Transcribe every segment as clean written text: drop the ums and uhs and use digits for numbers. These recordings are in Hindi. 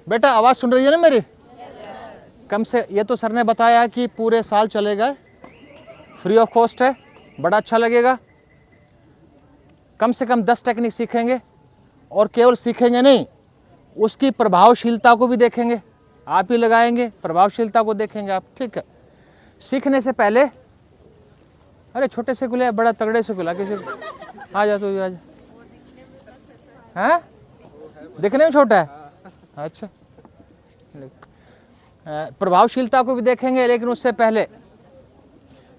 बेटा आवाज़ सुन रही है ना मेरी? कम से ये तो सर ने बताया कि पूरे साल चलेगा, फ्री ऑफ कॉस्ट है, बड़ा अच्छा लगेगा। कम से कम 10 टेक्निक सीखेंगे और केवल सीखेंगे नहीं, उसकी प्रभावशीलता को भी देखेंगे। आप ही लगाएंगे, प्रभावशीलता को देखेंगे आप, ठीक है। सीखने से पहले, अरे छोटे से खुले बड़ा तगड़े से खुला किसी आ जा तू आज, हैं दिखने में छोटा है, अच्छा। प्रभावशीलता को भी देखेंगे, लेकिन उससे पहले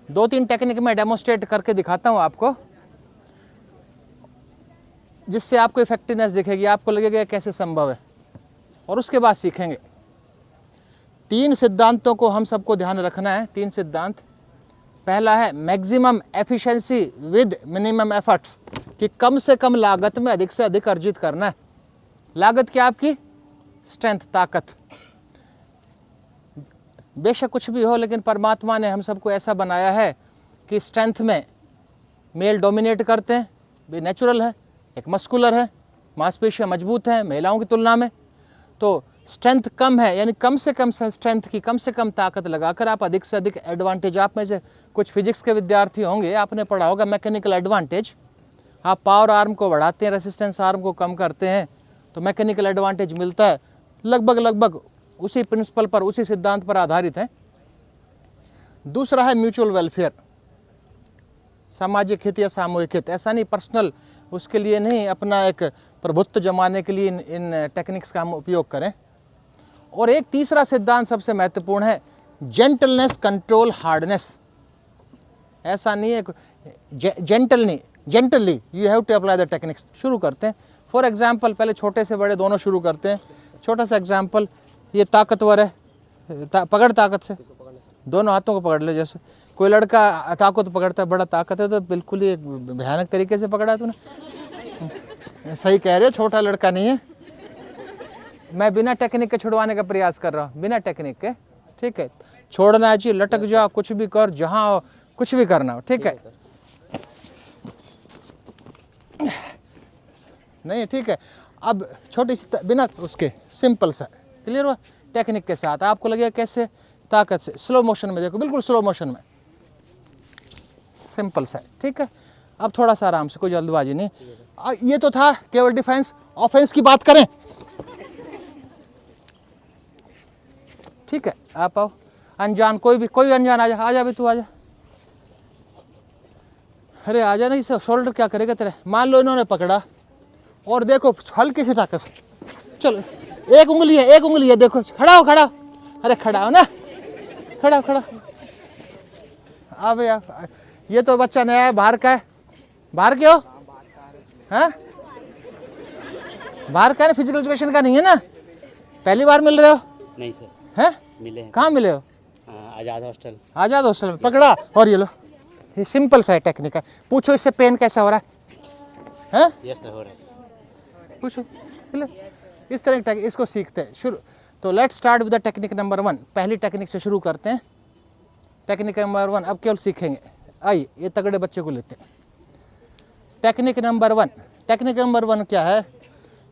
2-3 टेक्निक मैं डेमोन्स्ट्रेट करके दिखाता हूं आपको, जिससे आपको इफेक्टिवनेस दिखेगी, आपको लगेगा कैसे संभव है, और उसके बाद सीखेंगे। 3 सिद्धांतों को हम सबको ध्यान रखना है। 3 सिद्धांत। पहला है maximum efficiency with minimum efforts, कि कम से कम लागत में अधिक से अधिक अर्जित करना है। लागत क्या आपकी? स्ट्रेंथ, ताकत। बेशक कुछ भी हो, लेकिन परमात्मा ने हम सबको ऐसा बनाया है कि स्ट्रेंथ में मेल डोमिनेट करते हैं, भी नेचुरल है। एक मस्कुलर है, मांसपेशियां मजबूत हैं महिलाओं की तुलना में, तो स्ट्रेंथ कम है, यानी कम से कम स्ट्रेंथ की कम से कम ताकत लगाकर आप अधिक से अधिक एडवांटेज। आप में से कुछ फिजिक्स के विद्यार्थी होंगे, आपने पढ़ा होगा मैकेनिकल एडवांटेज। आप पावर आर्म को बढ़ाते हैं, रेसिस्टेंस आर्म को कम करते हैं, तो मैकेनिकल एडवांटेज मिलता है। लगभग उसी प्रिंसिपल पर, उसी सिद्धांत पर आधारित है। दूसरा है म्यूचुअल वेलफेयर, सामाजिक हित या सामूहिक हित। ऐसा नहीं पर्सनल, उसके लिए नहीं, अपना एक प्रभुत्व जमाने के लिए इन टेक्निक्स का हम उपयोग करें। और एक तीसरा सिद्धांत सबसे महत्वपूर्ण है, जेंटलनेस कंट्रोल हार्डनेस। ऐसा नहीं है gently you have to apply the techniques. शुरू करते हैं, फॉर एग्जाम्पल पहले छोटे से बड़े दोनों शुरू करते हैं। छोटा सा एग्जाम्पल, ये ताकतवर है, पकड़ ताकत से, दोनों हाथों को पकड़ ले। जैसे कोई लड़का ताकत पकड़ता है, बड़ा ताकत है, तो बिल्कुल ही भयानक तरीके से पकड़ा है तूने। सही कह रहे, छोटा लड़का नहीं है। मैं बिना टेक्निक के छुड़वाने का प्रयास कर रहा हूँ, बिना टेक्निक के, ठीक है। छोड़ना चाहिए, लटक जाओ, कुछ भी कर, जहाँ कुछ भी करना हो, ठीक है। नहीं ठीक है। अब छोटी सी बिना उसके सिंपल सा, क्लियर हुआ? टेक्निक के साथ आपको लगेगा कैसे, ताकत से। स्लो मोशन में देखो, बिल्कुल स्लो मोशन में, सिंपल सा, ठीक है। अब थोड़ा सा आराम से, कोई जल्दबाजी नहीं। ये तो था केवल डिफेंस। ऑफेंस की बात करें, ठीक है। आप आओ, अनजान कोई भी अनजान आ जा भी, तू आ जा। अरे आ जा, नहीं शोल्डर क्या करेगा तेरे। मान लो इन्होंने पकड़ा और देखो हल्की सी ताकत से, चलो एक उंगली है, देखो, खड़ा हो। अरे खड़ा हो ना, खड़ा। अब यार ये तो बच्चा नया है, बाहर का है। बाहर के हो? हैं? बाहर का है ना, फिजिकल एजुकेशन का नहीं है ना? पहली बार मिल रहे हो? नहीं सर। हैं? मिले हैं। कहाँ मिले हो? आज़ाद हॉस्टल। आज़ाद हॉस्टल में पकड़ा, और ये लो, ये सिंपल सा है टेक्निक है। पूछो इससे पेन कैसा हो रहा है? हैं? यस सर, हो रहा है। पूछो। इस तरह की इसको सीखते हैं शुरू। तो let's start with the technique number 1। पहली टेक्निक से शुरू करते हैं। टेक्निक नंबर 1 अब केवल सीखेंगे। आइए ये तगड़े बच्चे को लेते हैं। Technique number 1। टेक्निक नंबर 1 क्या है?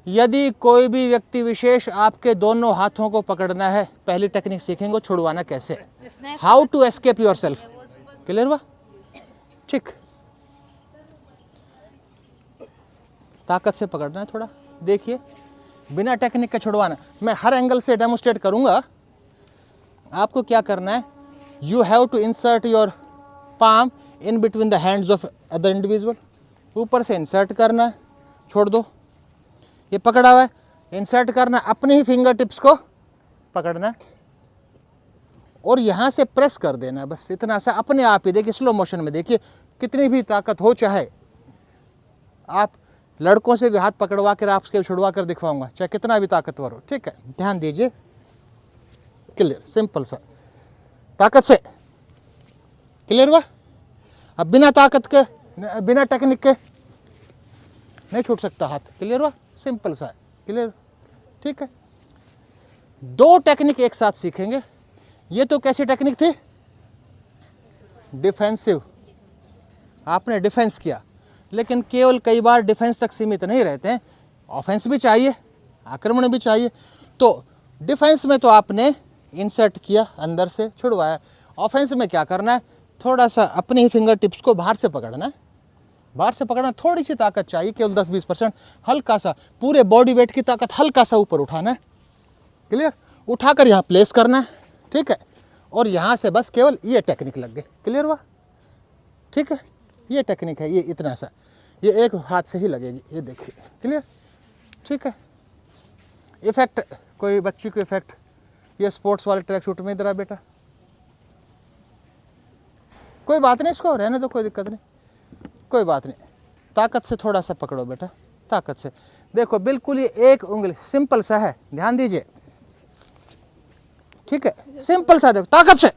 यदि कोई भी व्यक्ति विशेष आपके दोनों हाथों को पकड़ना है, पहली टेक्निक सीखेंगे छुड़वाना कैसे, how to escape yourself. Clear हुआ? ठीक, ताकत से पकड़ना है थोड़ा, देखिए, बिना टेक्निक के छुड़वाना। मैं हर एंगल से डेमोन्स्ट्रेट करूंगा। आपको क्या करना है, you have to insert your palm in between the hands of other individual. ऊपर से इंसर्ट करना है, छोड़ दो, ये पकड़ा हुआ है, इंसर्ट करना, अपने ही फिंगर टिप्स को पकड़ना है और यहाँ से प्रेस कर देना है, बस इतना सा। अपने आप ही देखिए, स्लो मोशन में देखिए, कितनी भी ताकत हो, चाहे आप लड़कों से भी हाथ पकड़वा कर आपके छुड़वा कर दिखवाऊंगा, चाहे कितना भी ताकतवर हो, ठीक है। ध्यान दीजिए, क्लियर, सिंपल सा, ताकत से। क्लियर हुआ? अब बिना ताकत के, बिना टेक्निक के नहीं छूट सकता हाथ। क्लियर हुआ? सिंपल सा है, क्लियर, ठीक है। 2 टेक्निक एक साथ सीखेंगे। ये तो कैसी टेक्निक थी? डिफेंसिव, आपने डिफेंस किया, लेकिन केवल कई बार डिफेंस तक सीमित नहीं रहते हैं, ऑफेंस भी चाहिए। आक्रमण भी चाहिए। तो डिफेंस में तो आपने इंसर्ट किया, अंदर से छुड़वाया। ऑफेंस में क्या करना है, थोड़ा सा अपने ही फिंगर टिप्स को बाहर से पकड़ना है, बाहर से पकड़ना, थोड़ी सी ताकत चाहिए, केवल 10-20%, हल्का सा, पूरे बॉडी वेट की ताकत हल्का सा ऊपर उठाना है, क्लियर, उठाकर यहाँ प्लेस करना है, ठीक है, और यहाँ से बस केवल ये टेक्निक लग गई, क्लियर हुआ, ठीक है, ये टेक्निक है, ये इतना सा, ये एक हाथ से ही लगेगी, ये देखिए, क्लियर, ठीक है। इफेक्ट, कोई बच्ची को इफेक्ट, ये स्पोर्ट्स वाले ट्रैक शूट में इधर आ बेटा, कोई बात नहीं, इसको रहने दो, कोई दिक्कत नहीं, कोई बात नहीं, ताकत से थोड़ा सा पकड़ो बेटा, ताकत से, देखो बिल्कुल ये एक उंगली, सिंपल सा है, ध्यान दीजिए, ठीक है, सिंपल सा, देखो ताकत से,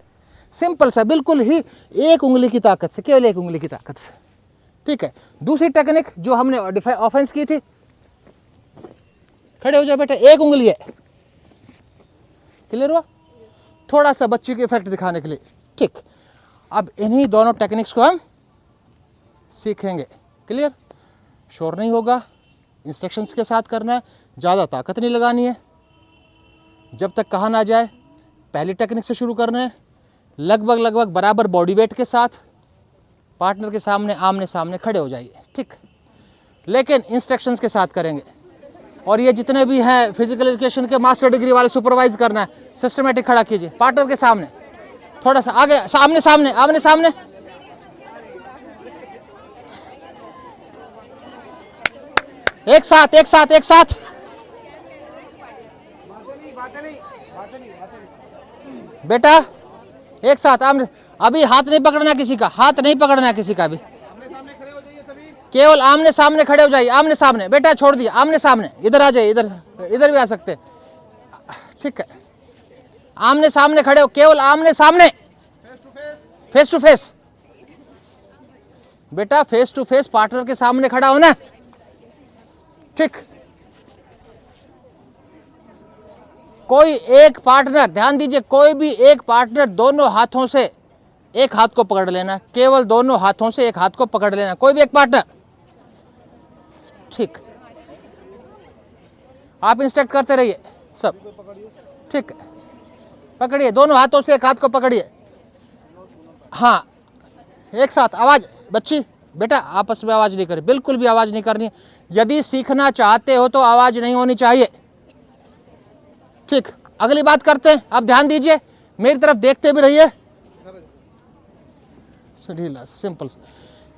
सिंपल सा, बिल्कुल ही एक उंगली की ताकत से, केवल एक उंगली की ताकत से, ठीक है। दूसरी टेक्निक जो हमने ऑफेंस की थी, खड़े हो जाओ बेटा, एक उंगली है, क्लियर हुआ, थोड़ा सा बच्ची के इफेक्ट दिखाने के लिए, ठीक। अब इन्हीं दोनों टेक्निक्स को हम सीखेंगे, क्लियर, शोर नहीं होगा, इंस्ट्रक्शंस के साथ करना है, ज़्यादा ताकत नहीं लगानी है, जब तक कहा ना जाए, पहली टेक्निक से शुरू करना है, लगभग बराबर बॉडी वेट के साथ पार्टनर के सामने आमने सामने खड़े हो जाइए, ठीक, लेकिन इंस्ट्रक्शंस के साथ करेंगे। और ये जितने भी हैं फिजिकल एजुकेशन के मास्टर डिग्री वाले, सुपरवाइज करना है, सिस्टमेटिक खड़ा कीजिए पार्टनर के सामने, थोड़ा सा आगे, सामने सामने, आमने सामने, एक साथ एक साथ एक साथ, बेटा एक साथ, आमने, अभी हाथ नहीं पकड़ना किसी का, हाथ नहीं पकड़ना किसी का, अभी केवल आमने सामने खड़े हो जाइए, आमने सामने, बेटा छोड़ दिया, आमने सामने, इधर आ जाइए, इधर इधर भी आ सकते हैं, ठीक है, आमने सामने खड़े हो, केवल आमने सामने, फेस टू फेस, बेटा फेस टू फेस पार्टनर के सामने खड़ा होना, ठीक। कोई एक पार्टनर, ध्यान दीजिए, कोई भी एक पार्टनर दोनों हाथों से एक हाथ को पकड़ लेना, केवल दोनों हाथों से एक हाथ को पकड़ लेना, कोई भी एक पार्टनर, ठीक। आप इंस्ट्रक्ट करते रहिए सब, ठीक, पकड़िए, दोनों हाथों से एक हाथ को पकड़िए, हाँ, एक साथ, आवाज, बच्ची बेटा आपस में आवाज नहीं करें, बिल्कुल भी आवाज नहीं करनी है, यदि सीखना चाहते हो तो आवाज नहीं होनी चाहिए, ठीक। अगली बात करते हैं, अब ध्यान दीजिए, मेरी तरफ देखते भी रहिए, ढीला सिंपल,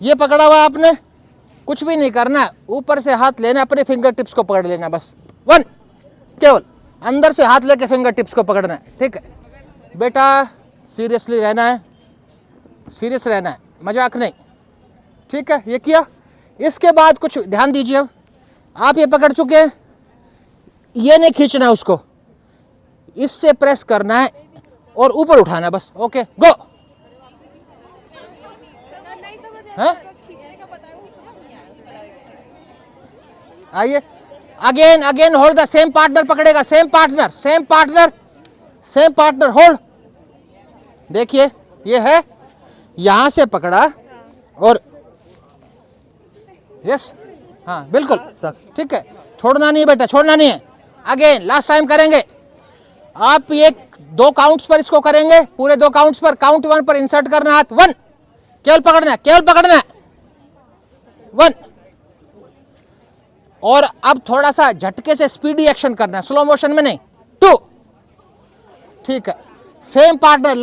ये पकड़ा हुआ आपने, कुछ भी नहीं करना, ऊपर से हाथ लेना, अपने फिंगर टिप्स को पकड़ लेना, बस 1, केवल अंदर से हाथ लेके फिंगर टिप्स को पकड़ना है, ठीक है बेटा, सीरियसली रहना है, सीरियस रहना है, मजाक नहीं, ठीक है, ये किया। इसके बाद कुछ ध्यान दीजिए, अब आप ये पकड़ चुके हैं, ये नहीं खींचना है उसको, इससे प्रेस करना है और ऊपर उठाना है बस, ओके गो, है, आइए, again again hold the same partner, पकड़ेगा same partner, same partner, same partner, hold, देखिए ये है, यहां से पकड़ा और यस, हाँ बिल्कुल, ठीक है, छोड़ना नहीं बेटा, छोड़ना नहीं है, अगेन लास्ट टाइम करेंगे, आप ये 2 काउंट्स पर इसको करेंगे, पूरे 2 काउंट्स पर, काउंट 1 पर इंसर्ट करना हाथ, 1, केवल पकड़ना है, केवल पकड़ना है, 1, और अब थोड़ा सा झटके से स्पीडी एक्शन करना है, स्लो मोशन में नहीं, 2, ठीक है, सेम पार्टनर,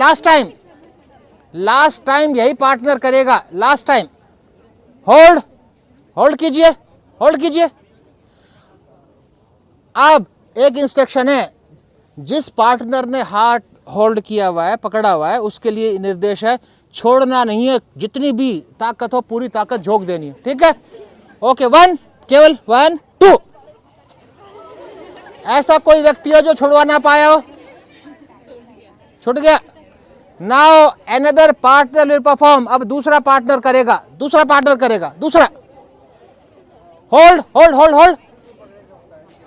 लास्ट टाइम यही पार्टनर करेगा, लास्ट टाइम, होल्ड, होल्ड कीजिए, होल्ड कीजिए। अब एक इंस्ट्रक्शन है, जिस पार्टनर ने हाथ होल्ड किया हुआ है, पकड़ा हुआ है, उसके लिए निर्देश है, छोड़ना नहीं है, जितनी भी ताकत हो पूरी ताकत झोंक देनी है, ठीक है, ओके, 1, केवल 1, 2, ऐसा कोई व्यक्ति हो जो छुड़वा ना पाया हो, छूट गया, now another partner will perform, अब दूसरा पार्टनर करेगा, दूसरा पार्टनर करेगा, दूसरा, hold hold hold hold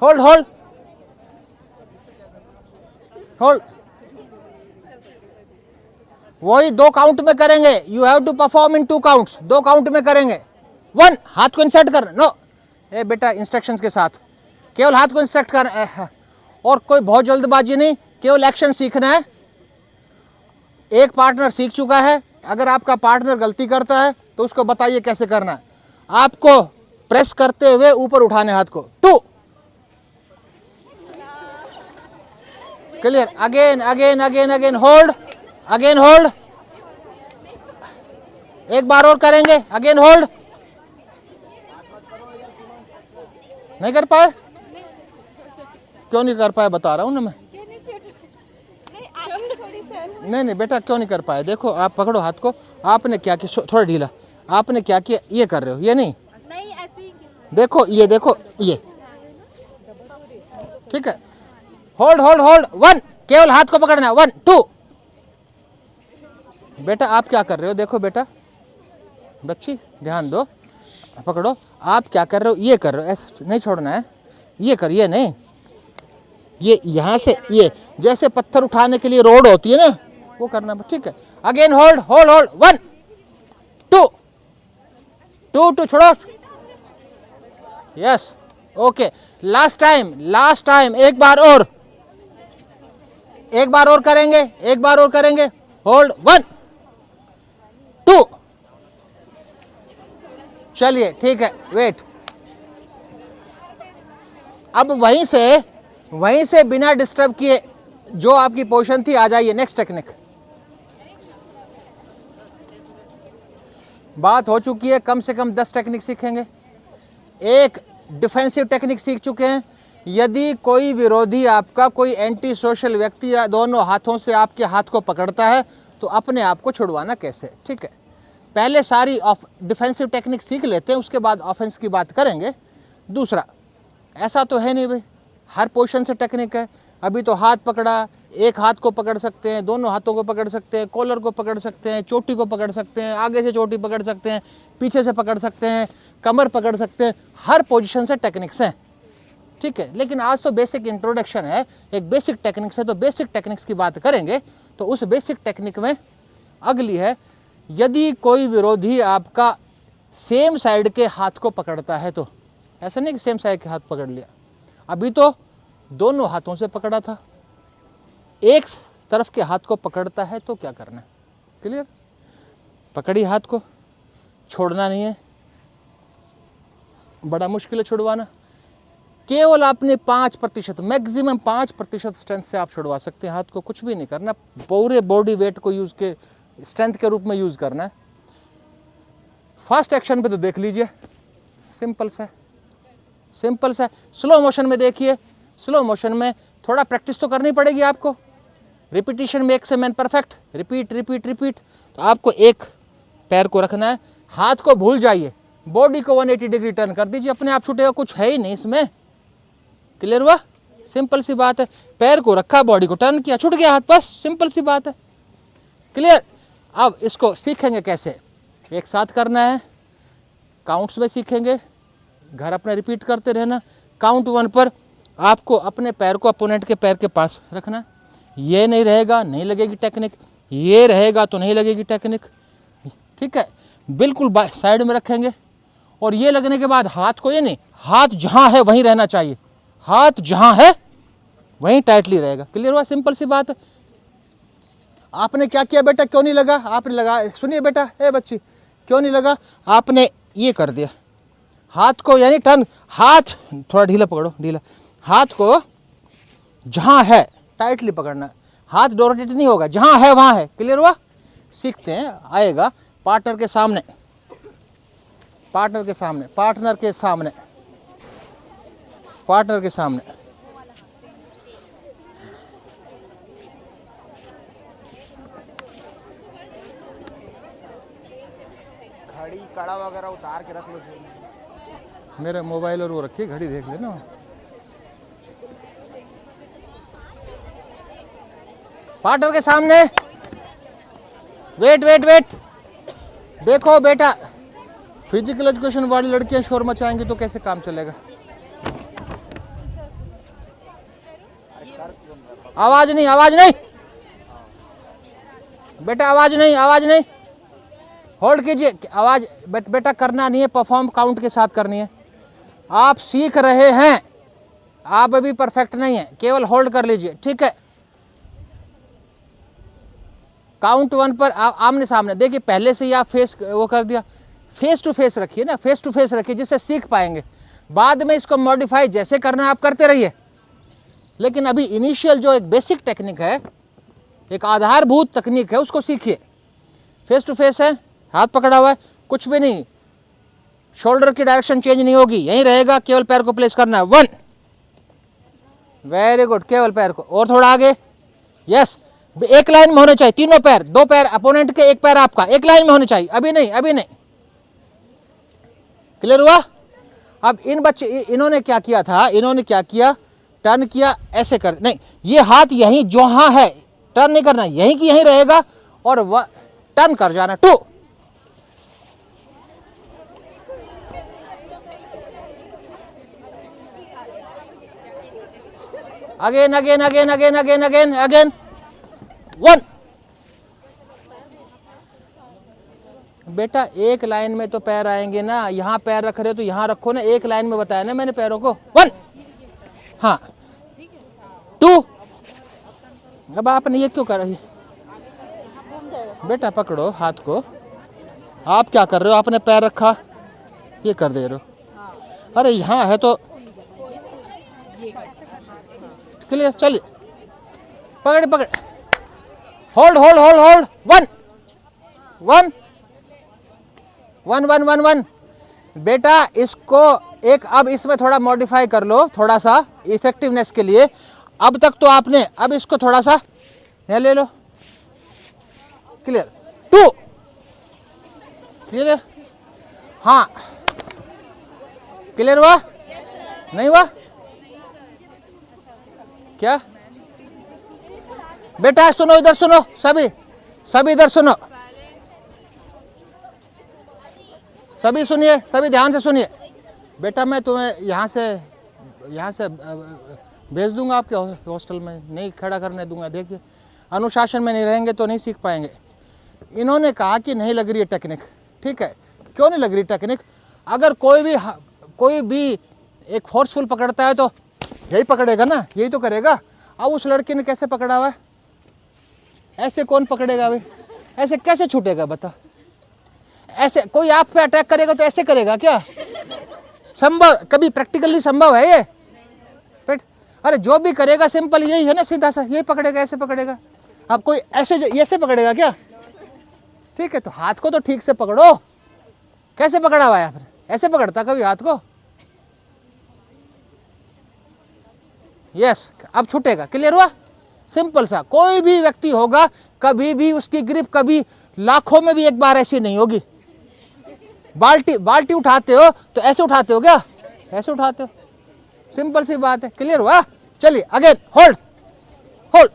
hold hold hold, वही 2 काउंट में करेंगे, you have to perform in 2 counts, 2 count में करेंगे, 1, हाथ को इंसर्ट कर, नो, ए बेटा इंस्ट्रक्शंस के साथ, केवल हाथ को इंस्ट्रक्ट कर, और कोई बहुत जल्दबाजी नहीं, केवल एक्शन सीखना है। एक पार्टनर सीख चुका है, अगर आपका पार्टनर गलती करता है तो उसको बताइए कैसे करना है। आपको प्रेस करते हुए ऊपर उठाने हाथ को, 2 clear, again again again again, hold, again hold, एक बार और करेंगे, अगेन होल्ड। नहीं कर पाए? क्यों नहीं कर पाए बता रहा हूं ना मैं। नहीं बेटा, क्यों नहीं कर पाए? देखो आप पकड़ो हाथ को, आपने क्या किया, थोड़ा ढीला, आपने क्या किया, ये कर रहे हो, ये नहीं, ऐसे ही देखो ये, देखो ये, ठीक है, होल्ड होल्ड होल्ड, 1, केवल हाथ को पकड़ना है, 1 2। बेटा आप क्या कर रहे हो, देखो बेटा, बच्ची ध्यान दो, पकड़ो, आप क्या कर रहे हो, ये कर रहे हो, ऐसे नहीं छोड़ना है, ये कर, ये नहीं, ये यहाँ से, ये जैसे पत्थर उठाने के लिए रोड होती है ना, वो करना, ठीक है, अगेन होल्ड होल्ड होल्ड, 1 2 2 2, छोड़ो, यस, ओके, लास्ट टाइम, एक बार और करेंगे, होल्ड, 1 2, चलिए ठीक है, वेट। अब वहीं से बिना डिस्टर्ब किए जो आपकी पोजीशन थी आ जाइए, नेक्स्ट टेक्निक। बात हो चुकी है, कम से कम 10 टेक्निक सीखेंगे। एक डिफेंसिव टेक्निक सीख चुके हैं, यदि कोई विरोधी आपका, कोई एंटी सोशल व्यक्ति या दोनों हाथों से आपके हाथ को पकड़ता है तो अपने आप को छुड़वाना कैसे, ठीक है। पहले सारी डिफेंसिव टेक्निक सीख लेते हैं, उसके बाद ऑफेंस की बात करेंगे। दूसरा, ऐसा तो है नहीं भाई हर पोजीशन से टेक्निक है। अभी तो हाथ पकड़ा, एक हाथ को पकड़ सकते हैं, दोनों हाथों को पकड़ सकते हैं, कॉलर को पकड़ सकते हैं, चोटी को पकड़ सकते हैं, आगे से चोटी पकड़ सकते हैं, पीछे से पकड़ सकते हैं, कमर पकड़ सकते हैं, हर पोजीशन से टेक्निक्स हैं, ठीक है। लेकिन आज तो बेसिक इंट्रोडक्शन है, एक बेसिक टेक्निक्स है, तो बेसिक टेक्निक्स की बात करेंगे। तो उस बेसिक टेक्निक में अगली है, यदि कोई विरोधी आपका सेम साइड के हाथ को पकड़ता है, तो ऐसा नहीं कि सेम साइड के हाथ पकड़ लिया, अभी तो दोनों हाथों से पकड़ा था, एक तरफ के हाथ को पकड़ता है तो क्या करना है, क्लियर। पकड़ी हाथ को, छोड़ना नहीं है, बड़ा मुश्किल है छुड़वाना। केवल आपने 5%, मैक्सिमम 5% स्ट्रेंथ से आप छुड़वा सकते हैं हाथ को, कुछ भी नहीं करना, पूरे बॉडी वेट को यूज के स्ट्रेंथ के रूप में यूज करना है। फास्ट एक्शन पे तो देख लीजिए, सिंपल सा है। स्लो मोशन में देखिए, स्लो मोशन में थोड़ा प्रैक्टिस तो करनी पड़ेगी आपको, रिपीटिशन में 1 से मैन परफेक्ट, रिपीट। तो आपको एक पैर को रखना है, हाथ को भूल जाइए, बॉडी को 180 डिग्री टर्न कर दीजिए, अपने आप छूटेगा, कुछ है ही नहीं इसमें, क्लियर हुआ, सिंपल सी बात है। पैर को रखा, बॉडी को टर्न किया, छूट गया हाथ, बस सिंपल सी बात है, क्लियर। अब इसको सीखेंगे कैसे, एक साथ करना है, काउंट्स में सीखेंगे, घर अपने रिपीट करते रहना। काउंट 1 पर आपको अपने पैर को अपोनेंट के पैर के पास रखना, ये नहीं रहेगा नहीं लगेगी टेक्निक, ये रहेगा तो नहीं लगेगी टेक्निक, ठीक है। बिल्कुल साइड में रखेंगे, और ये लगने के बाद हाथ को, ये नहीं, हाथ जहाँ है वहीं रहना चाहिए, हाथ जहाँ है वहीं टाइटली रहेगा, क्लियर हुआ, सिंपल सी बात है। आपने क्या किया बेटा, क्यों नहीं लगा, आपने लगा, सुनिए बेटा, ए बच्ची, क्यों नहीं लगा, आपने ये कर दिया, हाथ को यानी टर्न, हाथ थोड़ा ढीला पकड़ो, ढीला, हाथ को जहाँ है टाइटली पकड़ना, हाथ रोटेट नहीं होगा, जहाँ है वहाँ है, क्लियर हुआ। सीखते हैं, आएगा पार्टनर के सामने, घड़ी कड़ा वगैरह उतार के रख लो। मेरा मोबाइल और वो रखिए, घड़ी देख लेना। पार्टनर के सामने, वेट। देखो बेटा, फिजिकल एजुकेशन वाली लड़कियां शोर मचाएंगी तो कैसे काम चलेगा। आवाज नहीं बेटा, आवाज नहीं, होल्ड कीजिए आवाज। बेटा करना नहीं है, परफॉर्म काउंट के साथ करनी है। आप सीख रहे हैं, आप अभी परफेक्ट नहीं है, केवल होल्ड कर लीजिए, ठीक है। काउंट 1 पर आप आमने सामने देखिए, पहले से ही आप फेस वो कर दिया, फेस टू फेस रखिए ना, फेस टू फेस रखिए, जिससे सीख पाएंगे। बाद में इसको मॉडिफाई जैसे करना है आप करते रहिए, लेकिन अभी इनिशियल जो एक बेसिक टेक्निक है, एक आधारभूत तकनीक है, उसको सीखिए। फेस टू फेस है, हाथ पकड़ा हुआ है, कुछ भी नहीं, शोल्डर की डायरेक्शन चेंज नहीं होगी, यहीं रहेगा, केवल पैर को प्लेस करना है। 1, वेरी गुड, केवल पैर को, और थोड़ा आगे, यस, एक लाइन में होने चाहिए तीनों पैर, 2 पैर अपोनेंट के, 1 पैर आपका, एक लाइन में होने चाहिए, अभी नहीं, अभी नहीं। क्लियर हुआ? अब इन बच्चे, इन्होंने क्या किया था, इन्होंने क्या किया, टर्न किया, ऐसे कर, नहीं, ये हाथ यहीं जहां है, टर्न नहीं करना, यहीं की यहीं रहेगा, और टर्न कर जाना। 2, again again again again again again again, 1। बेटा एक लाइन में तो पैर आएंगे ना, यहां पैर रख रहे हो तो यहां रखो ना, एक लाइन में बताया ना मैंने पैरों को। 1, हाँ, 2। अब आपने ये क्यों कर रही है बेटा, पकड़ो हाथ को, आप क्या कर रहे हो, आपने पैर रखा, ये कर दे रहे हो, अरे यहां है तो क्लियर, चलिए, पकड़ पकड़, होल्ड होल्ड होल्ड होल्ड, 1 1 1 1 1 1। बेटा इसको एक, अब इसमें थोड़ा मॉडिफाई कर लो, थोड़ा सा इफेक्टिवनेस के लिए। अब तक तो आपने, अब इसको थोड़ा सा यहाँ ले लो, क्लियर, 2, क्लियर, हाँ, क्लियर हुआ, नहीं हुआ क्या? बेटा सुनो, इधर सुनो, सभी इधर सुनो, सभी सुनिए, सभी ध्यान से सुनिए। बेटा मैं तुम्हें यहाँ से भेज दूंगा आपके हॉस्टल में, नहीं खड़ा करने दूंगा। देखिए अनुशासन में नहीं रहेंगे तो नहीं सीख पाएंगे। इन्होंने कहा कि नहीं लग रही है टेक्निक, ठीक है, क्यों नहीं लग रही टेक्निक? अगर कोई भी एक फोर्सफुल पकड़ता है तो यही पकड़ेगा ना, यही तो करेगा। अब उस लड़के ने कैसे पकड़ा हुआ है, ऐसे कौन पकड़ेगा भाई, ऐसे कैसे छूटेगा बता? ऐसे कोई आप पे अटैक करेगा तो ऐसे करेगा क्या? संभव, कभी प्रैक्टिकली संभव है ये? अरे जो भी करेगा सिंपल यही है ना, सीधा सा यही पकड़ेगा, ऐसे पकड़ेगा। अब कोई ऐसे पकड़ेगा क्या? ठीक है, तो हाथ को तो ठीक से पकड़ो। कैसे पकड़ा हुआ है फिर? ऐसे पकड़ता कभी हाथ को? यस, अब छूटेगा। क्लियर हुआ? सिंपल सा। कोई भी व्यक्ति होगा, कभी भी उसकी ग्रिप कभी लाखों में भी एक बार ऐसी नहीं होगी। बाल्टी उठाते हो तो ऐसे उठाते हो क्या? ऐसे उठाते हो, सिंपल सी बात है। क्लियर हुआ? चलिए अगेन, होल्ड होल्ड,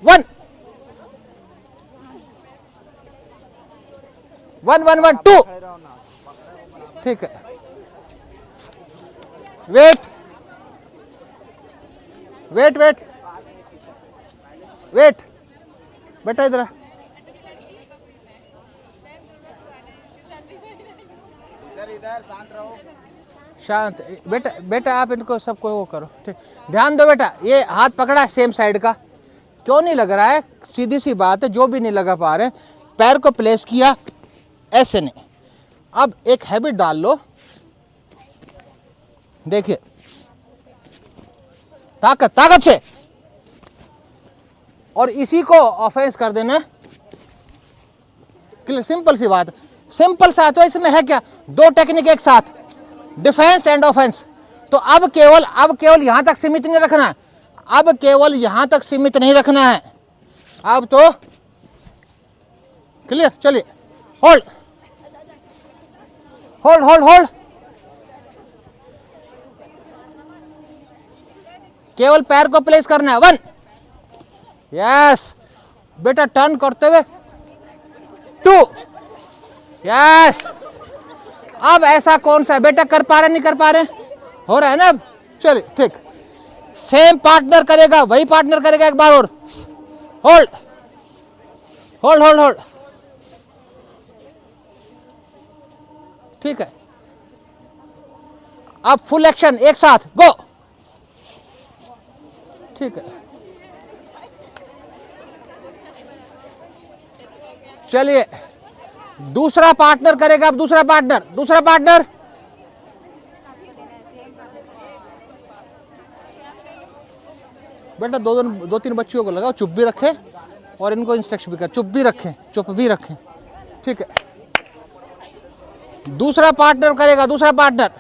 1 1 1 1 2, ठीक है, वेट वेट वेट वेट, बेटा इधर इधर शांत रहो, शांत। बेटा आप इनको सबको वो करो, ठीक, ध्यान दो बेटा। ये हाथ पकड़ा है सेम साइड का, क्यों नहीं लग रहा है? सीधी सी बात है, जो भी नहीं लगा पा रहे, पैर को प्लेस किया ऐसे नहीं। अब एक हैबिट डाल लो, देखिए ताकत से, और इसी को ऑफेंस कर देना। सिंपल सी बात, सिंपल सा। तो इसमें है क्या? 2 टेक्निक एक साथ, डिफेंस एंड ऑफेंस। तो अब केवल यहां तक सीमित नहीं रखना है, अब केवल यहां तक सीमित नहीं रखना है, अब तो क्लियर। चलिए, होल्ड होल्ड होल्ड होल्ड, केवल पैर को प्लेस करना है। 1, यस बेटा, टर्न करते हुए 2, यस। अब ऐसा कौन सा है बेटा, कर पा रहे नहीं कर पा रहे? हो रहा है ना अब? चलिए ठीक, सेम पार्टनर करेगा, वही पार्टनर करेगा एक बार और। होल्ड होल्ड होल्ड होल्ड, ठीक है। अब फुल एक्शन एक साथ, गो। ठीक है, चलिए दूसरा पार्टनर करेगा। अब दूसरा पार्टनर बेटा दो तीन बच्चियों को लगाओ, चुप भी रखें और इनको इंस्ट्रक्शन भी कर, चुप भी रखें। ठीक है, दूसरा पार्टनर करेगा, दूसरा पार्टनर।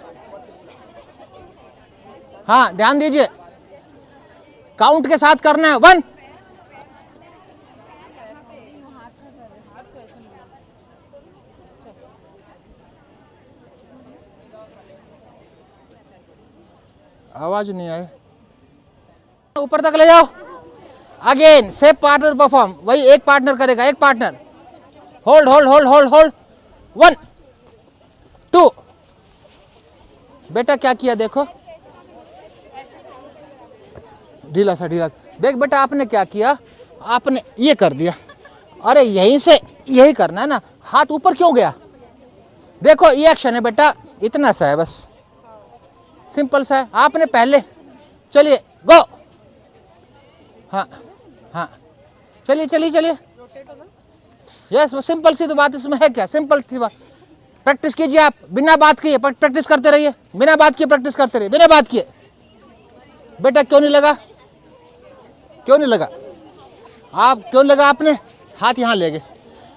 हाँ ध्यान दीजिए, काउंट के साथ करना है। 1, आवाज नहीं आए, ऊपर तक ले जाओ। अगेन सेम पार्टनर परफॉर्म, वही एक पार्टनर करेगा, एक partner. Hold hold hold hold hold. 1 2। बेटा क्या किया देखो, ढीला सा देख बेटा, आपने क्या किया, आपने ये कर दिया। अरे यहीं से यही करना है ना, हाथ ऊपर क्यों गया? देखो ये एक्शन है बेटा, इतना सा है बस, सिंपल सा है। आपने पहले, चलिए गो। हाँ हाँ, चलिए। यस, वो सिंपल सी तो बात इसमें है क्या, सिंपल सी बात। प्रैक्टिस कीजिए आप, बिना बात किए प्रैक्टिस करते रहिए, बिना बात किए प्रैक्टिस करते रहिए, बिना बात किए। बेटा क्यों नहीं लगा, आप क्यों लगा? आपने हाथ यहाँ ले गए,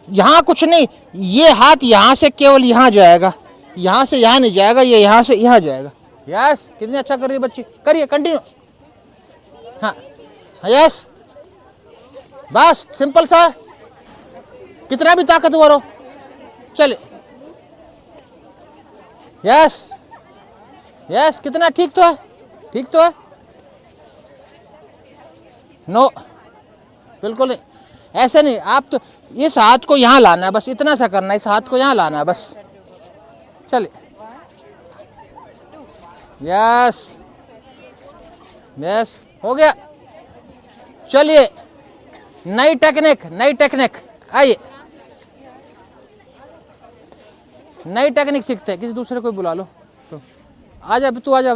यहाँ कुछ नहीं, ये हाथ यहाँ से केवल यहाँ जाएगा, यहाँ से यहाँ नहीं जाएगा, ये यहाँ से यहाँ जाएगा। यस, कितनी अच्छा कर रही है बच्ची, करिए कंटिन्यू। हाँ यस, बस सिंपल सा, कितना भी ताकतवर हो, चलिए। यस, कितना ठीक तो है, नो बिल्कुल नहीं, ऐसे नहीं। आप तो इस हाथ को यहाँ लाना है, बस इतना सा करना है, इस हाथ को यहाँ लाना है बस, चलिए। यस हो गया। चलिए नई टेक्निक आइए, नई टेक्निक सीखते हैं। किसी दूसरे को बुला लो, तो आ जा, तू आ जा,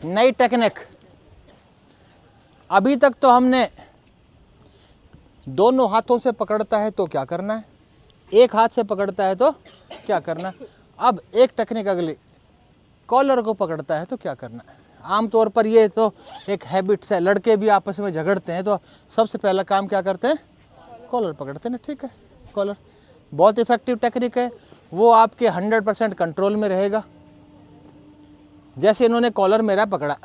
नई टेक्निक। अभी तक तो हमने दोनों हाथों से पकड़ता है तो क्या करना है, एक हाथ से पकड़ता है तो क्या करना है। अब एक टेक्निक अगली, कॉलर को पकड़ता है तो क्या करना है। आमतौर पर ये तो एक हैबिट्स है, लड़के भी आपस में झगड़ते हैं तो सबसे पहला काम क्या करते हैं, कॉलर पकड़ते हैं ना। ठीक है, कॉलर बहुत इफेक्टिव टेक्निक है, वो आपके 100% कंट्रोल में रहेगा। जैसे इन्होंने कॉलर मेरा पकड़ा,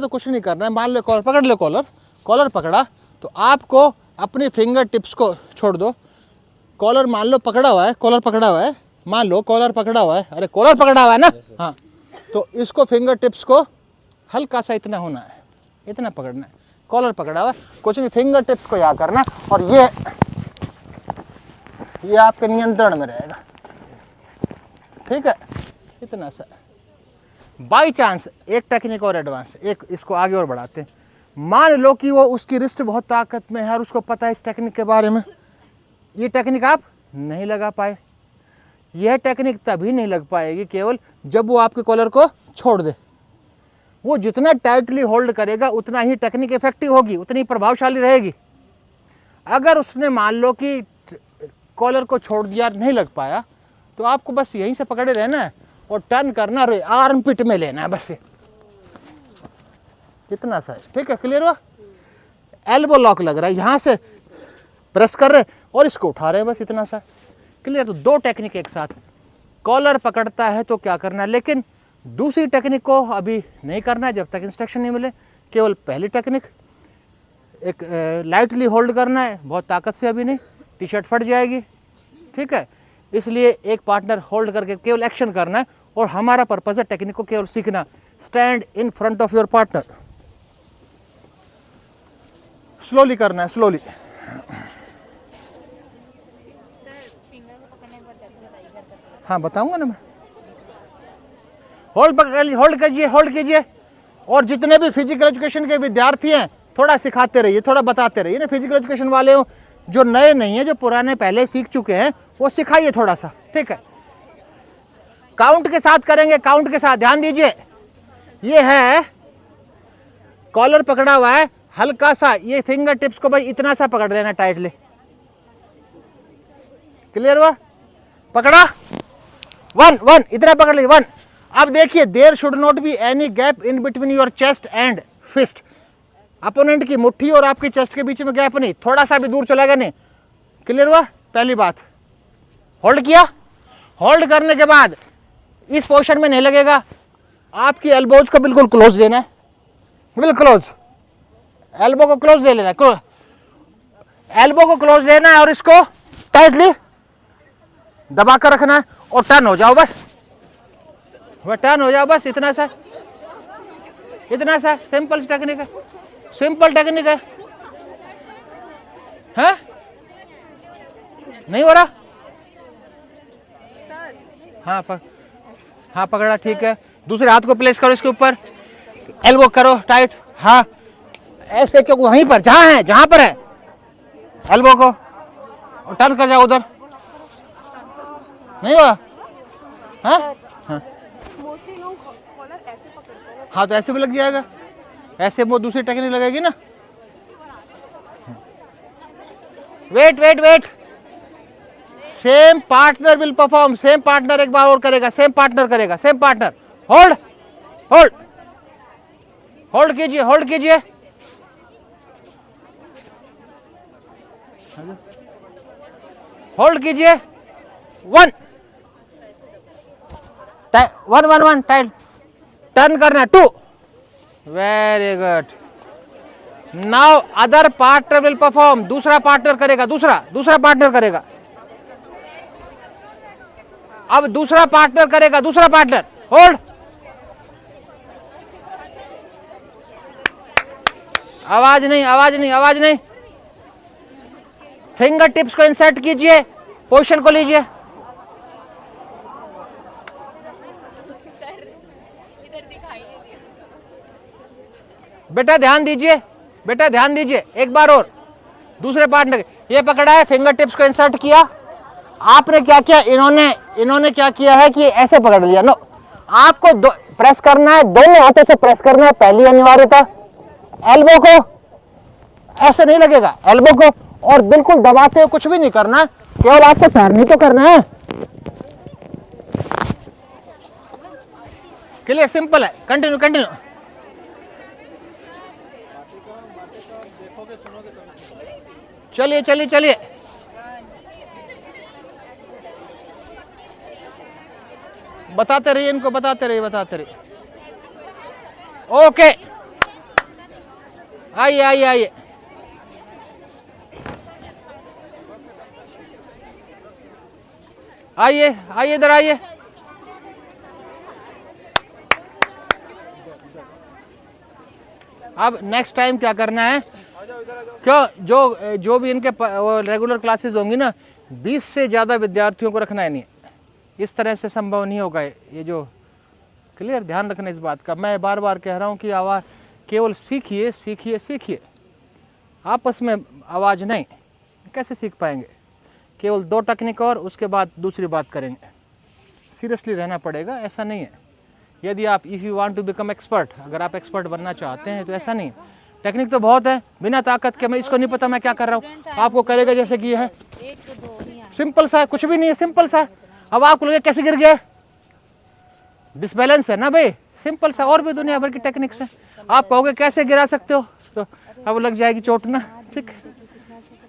तो कुछ नहीं करना है। मान लो कॉलर पकड़ लो, कॉलर पकड़ा तो आपको अपनी फिंगर टिप्स को छोड़ दो। कॉलर मान लो पकड़ा हुआ है, मान लो कॉलर पकड़ा हुआ है, अरे कॉलर पकड़ा हुआ है ना, हाँ, तो इसको फिंगर टिप्स को हल्का सा इतना होना है, इतना पकड़ना है। कॉलर पकड़ा हुआ है, कुछ नहीं, फिंगर टिप्स को यहाँ करना और ये आपके नियंत्रण में रहेगा। ठीक है, इतना सा। बाई चांस एक टेक्निक और एडवांस, एक इसको आगे और बढ़ाते हैं। मान लो कि वो उसकी रिस्ट बहुत ताकत में है और उसको पता है इस टेक्निक के बारे में, ये टेक्निक आप नहीं लगा पाए। यह टेक्निक तभी नहीं लग पाएगी केवल जब वो आपके कॉलर को छोड़ दे। वो जितना टाइटली होल्ड करेगा उतना ही टेक्निक इफेक्टिव होगी, उतनी प्रभावशाली रहेगी। अगर उसने मान लो कि कॉलर को छोड़ दिया, नहीं लग पाया, तो आपको बस यहीं से पकड़े रहना है और टर्न करना, आर्म पिट में लेना है बस, कितना सा है। ठीक है, क्लियर हुआ। एल्बो लॉक लग रहा है, यहाँ से प्रेस कर रहे और इसको उठा रहे हैं, बस इतना सा, क्लियर। तो दो टेक्निक एक साथ, कॉलर पकड़ता है तो क्या करना है, लेकिन दूसरी टेक्निक को अभी नहीं करना है जब तक इंस्ट्रक्शन नहीं मिले। केवल पहली टेक्निक एक लाइटली होल्ड करना है, बहुत ताकत से अभी नहीं, टी शर्ट फट जाएगी। ठीक है, इसलिए एक पार्टनर होल्ड करके केवल एक्शन करना है और हमारा पर्पस है टेक्निक को केवल सीखना। Stand in front of your partner, slowly करना है, स्लोली। हाँ बताऊंगा ना मैं। होल्ड कीजिए और जितने भी फिजिकल एजुकेशन के विद्यार्थी हैं थोड़ा सिखाते रहिए, थोड़ा बताते रहिए ना। फिजिकल एजुकेशन वाले हो जो नए नहीं है, जो पुराने पहले सीख चुके हैं, वो सिखाइए थोड़ा सा, ठीक है। काउंट के साथ करेंगे, काउंट के साथ। ध्यान दीजिए, ये है कॉलर पकड़ा हुआ है, हल्का सा ये फिंगर टिप्स को भाई इतना सा पकड़ लेना टाइटली। क्लियर हुआ? पकड़ा, 1 1 इतना पकड़ ली, 1। अब देखिए, there should not be any gap in between your chest and fist. Opponent की मुट्ठी और आपकी चेस्ट के बीच में गैप नहीं, थोड़ा सा भी दूर चलेगा नहीं। क्लियर हुआ? पहली बात, होल्ड किया। होल्ड करने के बाद इस पोजीशन में नहीं लगेगा, आपकी एल्बोज को बिल्कुल क्लोज देना है, बिल्कुल क्लोज। एल्बो को क्लोज ले लेना है, एल्बो को क्लोज लेना है और इसको टाइटली दबा कर रखना है और टर्न हो जाओ बस। वह टर्न हो जाओ बस, इतना सा, इतना सा। सिंपल टेक्निक है, सिंपल टेक्निक है। हैं? नहीं हो रहा? हाँ हाँ पकड़ा, ठीक है। दूसरे हाथ को प्लेस करो इसके ऊपर, एल्बो करो टाइट। हाँ ऐसे, क्यों? वहीं पर जहां है, जहां पर है एल्बो को, और टर्न कर जाओ उधर। नहीं हुआ? हाँ हाँ हाँ, तो ऐसे भी लग जाएगा, ऐसे वो दूसरी टेक्निक लगेगी ना। Wait wait wait, same partner will perform, same partner एक बार और करेगा, सेम पार्टनर करेगा, same partner. Hold hold hold कीजिए, होल्ड कीजिए। होल्ड कीजिए, 1 1 1 1 टाइट, टर्न करना, 2। Very good. Now other partner will perform, दूसरा पार्टनर करेगा, दूसरा पार्टनर करेगा। अब दूसरा पार्टनर करेगा, दूसरा पार्टनर। होल्ड, आवाज नहीं, आवाज नहीं, आवाज नहीं। फिंगर टिप्स को इंसर्ट कीजिए, पोजीशन को लीजिए। बेटा ध्यान दीजिए, बेटा ध्यान दीजिए, एक बार और। दूसरे पार्टनर ये पकड़ा है, फिंगर टिप्स को इंसर्ट किया। आपने क्या किया, इन्होंने क्या किया है कि ऐसे पकड़ लिया। नो, आपको प्रेस करना है, दोनों हाथों से प्रेस करना है। पहली अनिवार्यता, एल्बो को ऐसे नहीं लगेगा, एल्बो को, और बिल्कुल दबाते हुए कुछ भी नहीं करना, केवल आपको पैर नहीं तो करना है। क्लियर? सिंपल है। Continue continue. चलिए चलिए चलिए, बताते रहिए इनको, बताते रहिए, बताते रहिए। ओके, आइए आइए आइए। आइए आइए, इधर आइए। अब नेक्स्ट टाइम क्या करना है, क्यों जो भी इनके रेगुलर क्लासेस होंगी ना, 20 से ज़्यादा विद्यार्थियों को रखना है। नहीं, इस तरह से संभव नहीं होगा ये जो। क्लियर? ध्यान रखना इस बात का। मैं बार बार कह रहा हूँ कि आवाज़ केवल सीखिए सीखिए सीखिए, आपस में आवाज़ नहीं। कैसे सीख पाएंगे? केवल 2 टेक्निक और उसके बाद दूसरी बात करेंगे। सीरियसली रहना पड़ेगा, ऐसा नहीं है। यदि आप if you want to become expert, अगर आप एक्सपर्ट बनना चाहते हैं तो ऐसा नहीं। टेक्निक तो बहुत है, बिना ताकत के। मैं इसको नहीं पता मैं क्या कर रहा हूँ, आपको करेगा जैसे कि है। सिंपल सा है, कुछ भी नहीं है, सिंपल सा है। अब आपको लगे कैसे गिर गया, डिसबैलेंस है ना भाई। सिंपल सा, और भी दुनिया भर की टेक्निक्स है। आप कहोगे कैसे गिरा सकते हो, तो अब लग जाएगी चोट ना। ठीक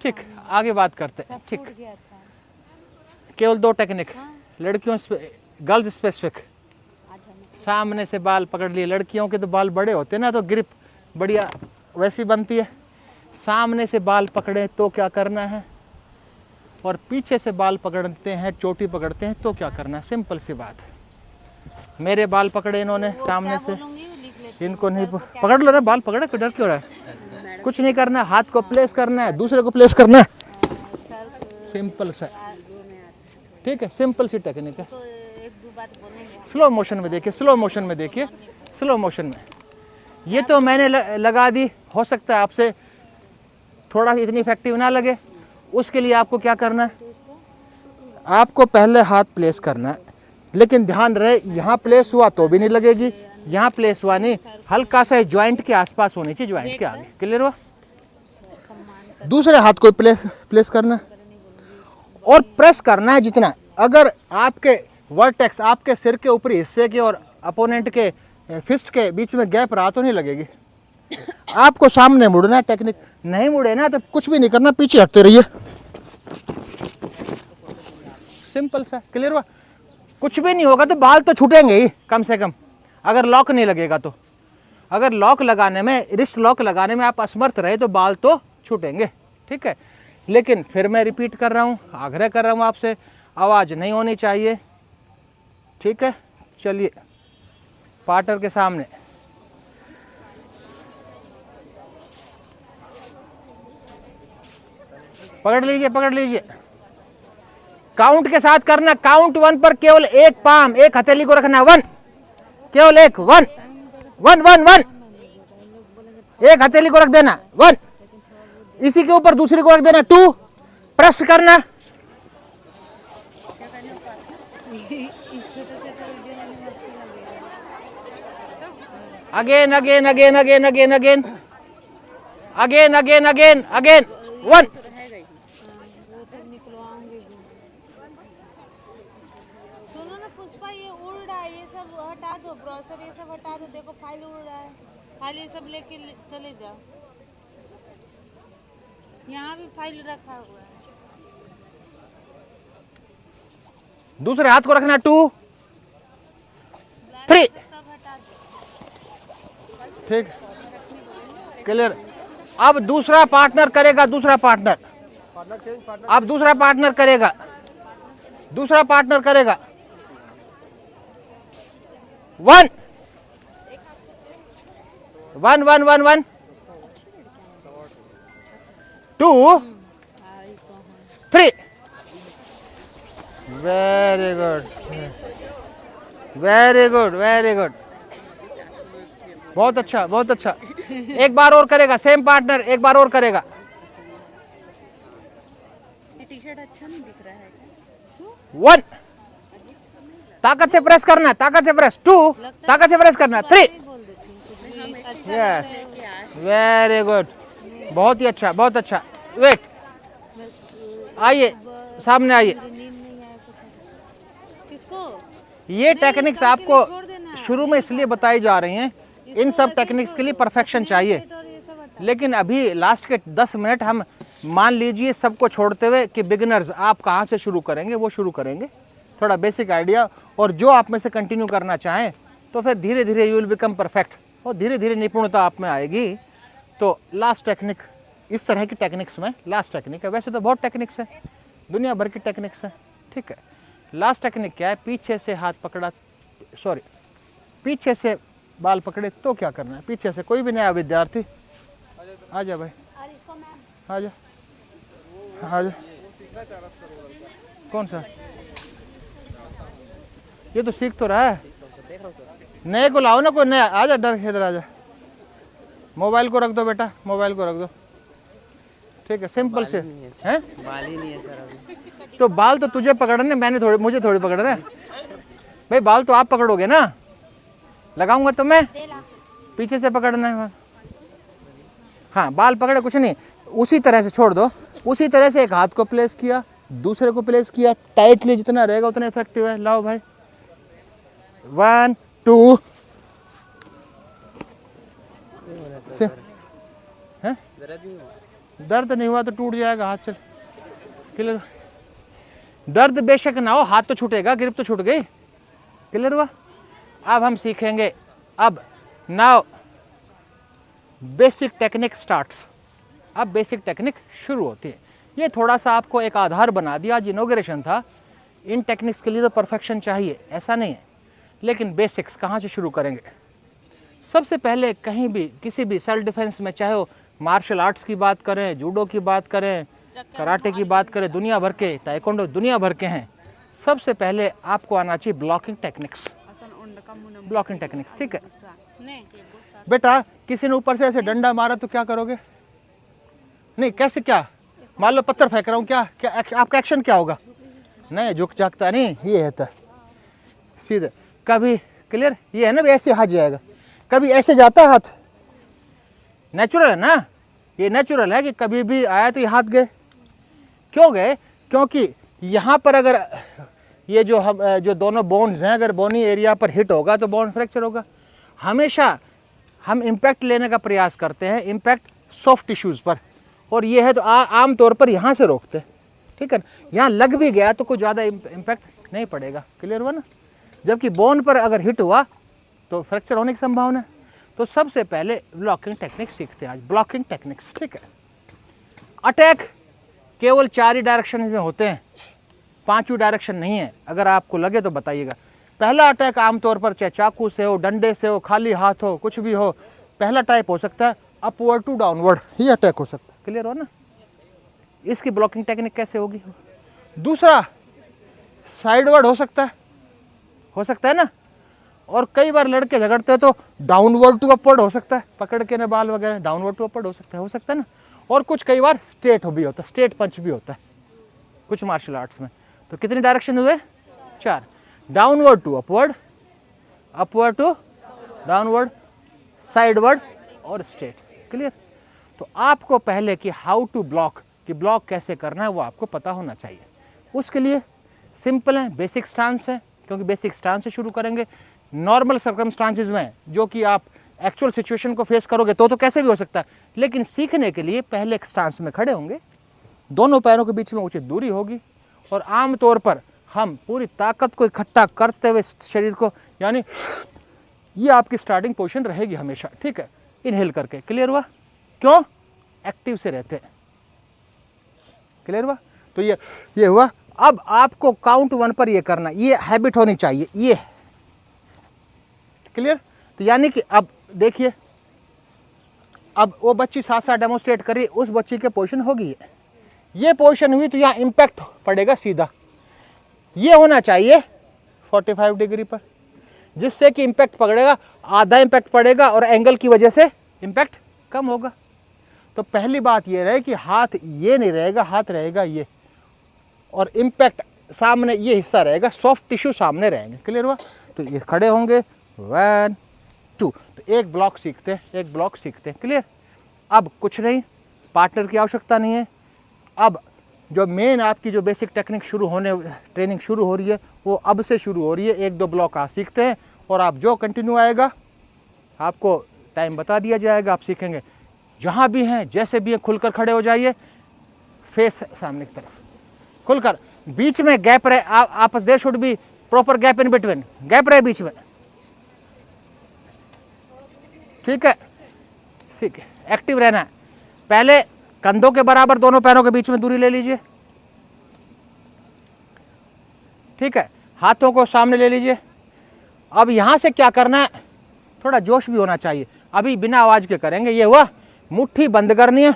ठीक, आगे बात करते हैं। ठीक, केवल 2 टेक्निक, लड़कियों गर्ल्स स्पेसिफिक। सामने से बाल पकड़ लिए, लड़कियों के तो बाल बड़े होते हैं ना, तो ग्रिप बढ़िया वैसी बनती है। सामने से बाल पकड़े तो क्या करना है, और पीछे से बाल पकड़ते हैं, चोटी पकड़ते हैं तो क्या करना है। सिंपल सी बात। मेरे बाल पकड़े इन्होंने सामने से, इनको नहीं पकड़ लो ना, बाल पकड़े, डर क्यों रहा है? कुछ नहीं करना, हाथ को प्लेस करना है, दूसरे को प्लेस करना है। सिंपल सा, ठीक है, सिंपल सी टेक्निक है। स्लो मोशन में देखिए, स्लो मोशन में देखिए, स्लो मोशन में। ये तो मैंने लगा दी, हो सकता है आपसे थोड़ा इतनी इफेक्टिव ना लगे, उसके लिए आपको क्या करना है, आपको पहले हाथ प्लेस करना है, लेकिन ध्यान रहे यहाँ प्लेस हुआ तो भी नहीं लगेगी, यहाँ प्लेस हुआ नहीं, हल्का सा ज्वाइंट के आसपास होनी चाहिए, ज्वाइंट के आगे। क्लियर हुआ? दूसरे हाथ को प्लेस करना है और प्रेस करना है जितना, अगर आपके वर्टेक्स आपके सिर के ऊपरी हिस्से के और अपोनेंट के फिस्ट के बीच में गैप रहा तो नहीं लगेगी। आपको सामने मुड़ना है, टेक्निक नहीं मुड़े ना तो कुछ भी नहीं करना, पीछे हटते रहिए, सिंपल सा। क्लियर हुआ? कुछ भी नहीं होगा तो बाल तो छूटेंगे ही कम से कम, अगर लॉक नहीं लगेगा तो। अगर लॉक लगाने में, रिस्ट लॉक लगाने में आप असमर्थ रहे तो बाल तो छूटेंगे, ठीक है। लेकिन फिर मैं रिपीट कर रहा हूँ, आग्रह कर रहा हूँ आपसे, आवाज़ नहीं होनी चाहिए, ठीक है। चलिए पार्टनर के सामने पकड़ लीजिए, पकड़ लीजिए, काउंट के साथ करना। काउंट 1 पर केवल एक पाम, एक हथेली को रखना, 1, केवल एक, 1 1 1 1, एक हथेली को रख देना, 1, इसी के ऊपर दूसरी को रख देना, 2, प्रेस करना, again again again again again again again again again again, 1, सुनो ना पुष्पा, ये उड़ रहा है, ये सब हटा दो, ब्राउजर ये सब हटा दो, देखो फाइल उड़ रहा है, फाइल ये सब लेके चले जाओ, यहाँ भी फाइल रखा हुआ है। दूसरे हाथ को रखना, 2 3, सब हटा दो। ठीक, क्लियर। अब दूसरा पार्टनर करेगा, दूसरा पार्टनर, अब दूसरा पार्टनर करेगा, दूसरा पार्टनर करेगा, 1 1 1 1 1 2 3, very good, very good, very good, बहुत अच्छा, बहुत अच्छा। एक बार और करेगा, सेम पार्टनर एक बार और करेगा, ये टी शर्ट अच्छा नहीं दिख रहा है। 1, ताकत से प्रेस करना, ताकत से प्रेस, 2, ताकत से प्रेस करना, 3, यस, वेरी गुड, बहुत ही अच्छा, बहुत अच्छा। वेट, आइए सामने आइए। किसको? ये टेक्निक्स आपको शुरू में इसलिए बताई जा रही हैं, इन सब टेक्निक्स के लिए परफेक्शन चाहिए, और ये सब हटा। लेकिन अभी लास्ट के 10 मिनट हम मान लीजिए सबको छोड़ते हुए कि बिगिनर्स आप कहाँ से शुरू करेंगे, वो शुरू करेंगे, थोड़ा बेसिक आइडिया, और जो आप में से कंटिन्यू करना चाहें तो फिर धीरे धीरे यू विल बिकम परफेक्ट, और धीरे धीरे निपुणता आप में आएगी। तो लास्ट टेक्निक, इस तरह की टेक्निक्स में लास्ट टेक्निक है, वैसे तो बहुत टेक्निक्स है, दुनिया भर की टेक्निक्स है, ठीक है। लास्ट टेक्निक क्या है, पीछे से हाथ पकड़ा, सॉरी, पीछे से बाल पकड़े तो क्या करना है, पीछे से, कोई भी नया विद्यार्थी आ जा भाई, आ जा, आ जा, कौन सा, ये तो सीख तो रहा है, नए को लाओ ना, कोई नया, आ जा, डर इधर आ जा, मोबाइल को रख दो बेटा, मोबाइल को रख दो, ठीक है, सिंपल से हैं, बाल ही नहीं है सर अभी। तो बाल तो तुझे पकड़ने, मैंने थोड़ी, मुझे थोड़ी पकड़ना है भाई, बाल तो आप पकड़ोगे ना, लगाऊंगा तो मैं, पीछे से पकड़ना है, हाँ, बाल पकड़े, कुछ नहीं, उसी तरह से छोड़ दो, उसी तरह से एक हाथ को प्लेस किया, दूसरे को प्लेस किया, टाइटली जितना रहेगा उतना इफेक्टिव है। लाओ भाई, 1 2 से, हैं, दर्द नहीं हुआ तो टूट जाएगा हाथ, चल, क्लियर। दर्द बेशक ना हो, हाथ तो छूटेगा, ग्रिप तो छूट गई, क्लियर हुआ। अब हम सीखेंगे, अब नाउ बेसिक टेक्निक स्टार्ट्स, अब बेसिक टेक्निक शुरू होती है। ये थोड़ा सा आपको एक आधार बना दिया, आज इनॉग्रेशन था, इन टेक्निक्स के लिए तो परफेक्शन चाहिए, ऐसा नहीं है, लेकिन बेसिक्स कहाँ से शुरू करेंगे। सबसे पहले कहीं भी, किसी भी सेल्फ डिफेंस में, चाहे वो मार्शल आर्ट्स की बात करें, जूडो की बात करें, कराटे की बात करें, दुनिया भर के, ताइक्वांडो दुनिया भर के हैं, सबसे पहले आपको आना चाहिए ब्लॉकिंग टेक्निक्स, ब्लॉकिंग टेक्निक्स, ठीक है। बेटा किसी ने ऊपर से ऐसे डंडा मारा तो क्या करोगे, नहीं कैसे, क्या मान लो पत्थर फेंक रहा हूँ, क्या क्या आपका एक्शन क्या होगा? नहीं झुक जागता नहीं, ये है सीधे। कभी क्लियर, ये है ना, ऐसे हाथ जाएगा, कभी ऐसे जाता है हाथ, नेचुरल है ना, ये नेचुरल है कि कभी भी आया तो ये हाथ गए। क्यों गए? क्योंकि यहाँ पर अगर ये जो दोनों बोन्स हैं, अगर बोनी एरिया पर हिट होगा तो बोन फ्रैक्चर होगा। हमेशा हम इम्पैक्ट लेने का प्रयास करते हैं, इम्पैक्ट सॉफ्ट टिश्यूज़ पर, और ये है तो आम तौर पर यहाँ से रोकते हैं, ठीक है। यहाँ लग भी गया तो कुछ ज़्यादा इम्पैक्ट नहीं पड़ेगा, क्लियर हुआ ना। जबकि बोन पर अगर हिट हुआ तो फ्रैक्चर होने की संभावना है। तो सबसे पहले ब्लॉकिंग टेक्निक सीखते हैं आज, ब्लॉकिंग टेक्निक्स, ठीक है। अटैक केवल 4 ही डायरेक्शन में होते हैं, 5वीं डायरेक्शन नहीं है, अगर आपको लगे तो बताइएगा। पहला अटैक आमतौर पर चाहे चाकू से हो, डंडे से हो, खाली हाथ हो, कुछ भी हो, पहला टाइप हो सकता है अपवर्ड टू डाउनवर्ड, ये अटैक हो सकता है, क्लियर हो ना। इसकी ब्लॉकिंग टेक्निक कैसे होगी? दूसरा साइडवर्ड हो सकता है ना। और कई बार लड़के झगड़ते हैं तो डाउनवर्ड टू अपवर्ड हो सकता है, पकड़ के ना बाल वगैरह, डाउनवर्ड टू अपवर्ड हो सकता है ना। और कुछ कई बार स्ट्रेट भी होता है, स्ट्रेट पंच भी होता है कुछ मार्शल आर्ट्स में। तो कितने डायरेक्शन हुए? 4, downward to upward, upward to downward, sideward और स्ट्रेट, क्लियर। तो आपको पहले कि हाउ टू ब्लॉक, कि ब्लॉक कैसे करना है वो आपको पता होना चाहिए। उसके लिए सिंपल है, बेसिक स्टांस है, क्योंकि बेसिक स्टांस से शुरू करेंगे। नॉर्मल सर्कमस्टांसेस में जो कि आप एक्चुअल सिचुएशन को फेस करोगे तो कैसे भी हो सकता है, लेकिन सीखने के लिए पहले एक स्टांस में खड़े होंगे, दोनों पैरों के बीच में उचित दूरी होगी, और आमतौर पर हम पूरी ताकत को इकट्ठा करते हुए शरीर को, यानी ये आपकी स्टार्टिंग पोजीशन रहेगी हमेशा, ठीक है, इनहेल करके, क्लियर हुआ। क्यों? एक्टिव से रहते हैं, क्लियर हुआ। तो ये हुआ। अब आपको काउंट 1 पर ये करना, ये हैबिट होनी चाहिए, ये क्लियर। तो यानी कि अब देखिए, अब वो बच्ची साथ साथ डेमोन्स्ट्रेट कर रही है, उस बच्ची के पोजीशन होगी ये पोजीशन हुई तो यहाँ इम्पैक्ट पड़ेगा सीधा, ये होना चाहिए 45 डिग्री पर, जिससे कि इम्पैक्ट पकड़ेगा, आधा इम्पैक्ट पड़ेगा और एंगल की वजह से इम्पैक्ट कम होगा। तो पहली बात ये रहे कि हाथ ये नहीं रहेगा, हाथ रहेगा ये, और इम्पैक्ट सामने ये हिस्सा रहेगा, सॉफ्ट टिश्यू सामने रहेंगे, क्लियर हुआ। तो ये खड़े होंगे, 1 2, तो एक ब्लॉक सीखते हैं, क्लियर। अब कुछ नहीं, पार्टनर की आवश्यकता नहीं है। अब जो मेन आपकी जो बेसिक टेक्निक ट्रेनिंग शुरू हो रही है वो अब से शुरू हो रही है। 1-2 ब्लॉक आप सीखते हैं और आप जो कंटिन्यू आएगा आपको टाइम बता दिया जाएगा, आप सीखेंगे। जहाँ भी हैं, जैसे भी हैं, खुलकर खड़े हो जाइए, फेस सामने की तरफ खुलकर, बीच में गैप रहे, आपस there should be proper gap in between, gap रहे बीच में, ठीक है, ठीक है, एक्टिव रहना है। पहले कंधों के बराबर दोनों पैरों के बीच में दूरी ले लीजिए, ठीक है, हाथों को सामने ले लीजिए। अब यहां से क्या करना है, थोड़ा जोश भी होना चाहिए, अभी बिना आवाज के करेंगे। ये हुआ, मुट्ठी बंद करनी है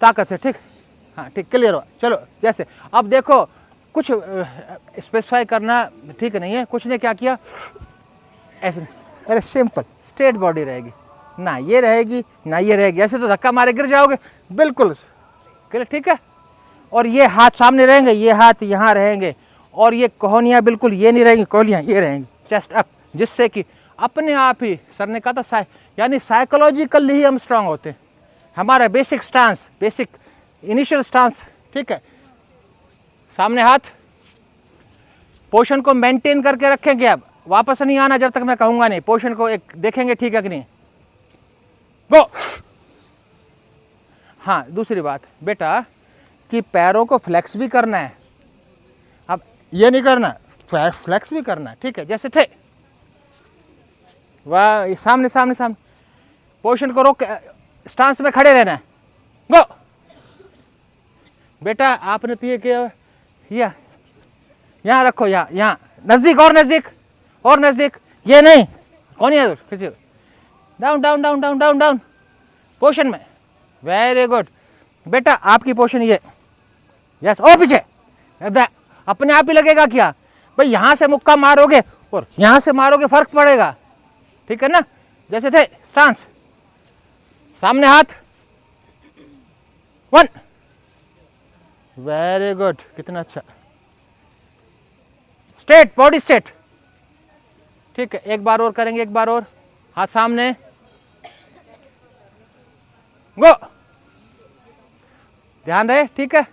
ताकत से, ठीक, हाँ ठीक, क्लियर हो। चलो जैसे अब देखो, कुछ स्पेसिफाई करना ठीक नहीं है। कुछ ने क्या किया, ऐसे, अरे सिंपल स्ट्रेट बॉडी रहेगी, ना ये रहेगी ना ये रहेगी, ऐसे तो धक्का मारे गिर जाओगे, बिल्कुल क्लियर, ठीक है। और ये हाथ सामने रहेंगे, ये हाथ यहाँ रहेंगे, और ये कोहनियाँ बिल्कुल ये नहीं रहेंगी, कोहनियाँ ये रहेंगी, चेस्ट अप, जिससे कि अपने आप ही, सर ने कहा था, यानी साइकोलॉजिकली ही हम स्ट्रांग होते हैं। हमारा basic stance, basic initial stance, ठीक है, सामने हाथ, पोजीशन को मेंटेन करके रखेंगे। अब वापस नहीं आना जब तक मैं कहूंगा नहीं, पोजीशन को एक देखेंगे, ठीक है कि नहीं, गो। हाँ, दूसरी बात बेटा कि पैरों को फ्लेक्स भी करना है, अब ये नहीं करना, फ्लेक्स भी करना है, ठीक है, जैसे थे, वाह, सामने सामने सामने, पोजीशन को रोक, स्टांस में खड़े रहना है, गो। बेटा आपने तो ये किया, यहाँ रखो, यहाँ नजदीक, और नजदीक और नजदीक, ये नहीं, कौन है, down down down down down down, position में, वेरी गुड। बेटा आपकी पोजीशन ये, यस, और पीछे, अपने आप ही लगेगा क्या भाई, यहाँ से मुक्का मारोगे और यहाँ से मारोगे, फर्क पड़ेगा, ठीक है ना। जैसे थे, स्टांस, सामने हाथ, 1 वेरी गुड, कितना अच्छा। Straight, body straight. ठीक है, एक बार और करेंगे, एक बार और, हाथ सामने, गो। ध्यान रहे, ठीक है।